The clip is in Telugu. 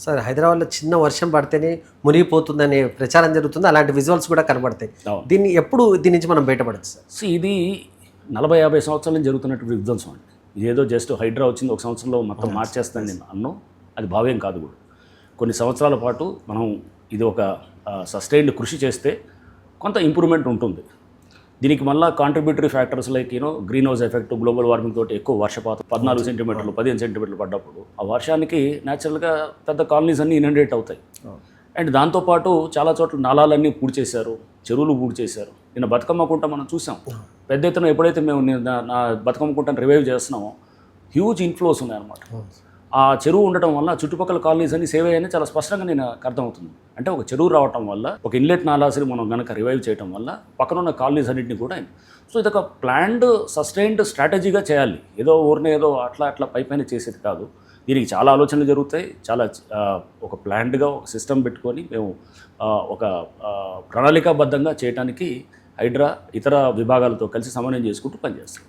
సార్ హైదరాబాద్లో చిన్న వర్షం పడితేనే మునిగిపోతుందనే ప్రచారం జరుగుతుంది, అలాంటి విజువల్స్ కూడా కనబడతాయి. దీన్ని ఎప్పుడు దీని నుంచి మనం బయటపడచ్చు సార్? సో ఇది 40-50 సంవత్సరాల నుంచి జరుగుతున్నటువంటి విధ్వంసం అండి. ఇదేదో జస్ట్ హైడ్రా వచ్చింది ఒక సంవత్సరంలో మొత్తం మార్చేస్తాను నేను అన్నో, అది భావ్యం కాదు కూడా. కొన్ని సంవత్సరాల పాటు మనం ఇది ఒక సస్టైన్డ్ కృషి చేస్తే కొంత ఇంప్రూవ్మెంట్ ఉంటుంది. దీనికి మళ్ళీ contributory factors like green house effect, global warming తోటి ఎక్కువ వర్షపాతం 14 సెంటీమీటర్లు 15 సెంటీమీటర్లు పడ్డప్పుడు ఆ వర్షానికి న్యాచురల్గా పెద్ద కాలనీస్ అన్నీ ఇనండేట్ అవుతాయి. అండ్ దాంతోపాటు చాలా చోట్ల నాలాలన్నీ పూడి చేశారు, చెరువులు పూడి చేశారు. నిన్న బతుకమ్మ కుంట మనం చూసాం, పెద్ద ఎత్తున ఎప్పుడైతే మేము నా బతుకమ్మ కుంటను రివైవ్ చేస్తున్నామో హ్యూజ్ ఇన్ఫ్లోస్ ఉన్నాయన్నమాట. ఆ చెరువు ఉండటం వల్ల చుట్టుపక్కల కాలనీస్ అన్ని సేవ్ అయ్యాయని చాలా స్పష్టంగా నేను అర్థమవుతుంది. అంటే ఒక చెరువు రావటం వల్ల, ఒక ఇన్లెట్ నాలాసిని మనం కనుక రివైవ్ చేయడం వల్ల పక్కన ఉన్న కాలనీస్ అన్నింటినీ కూడా సో ఇదొక ప్లాన్డ్ సస్టైన్డ్ స్ట్రాటజీగా చేయాలి. ఏదో ఊరినే ఏదో అట్లా పైపైన చేసేది కాదు. దీనికి చాలా ఆలోచనలు జరుగుతాయి. చాలా ఒక ప్లాన్డ్గా ఒక సిస్టమ్ పెట్టుకొని మేము ఒక ప్రణాళికాబద్ధంగా చేయడానికి హైడ్రా ఇతర విభాగాలతో కలిసి సమన్వయం చేసుకుంటూ పనిచేస్తాం.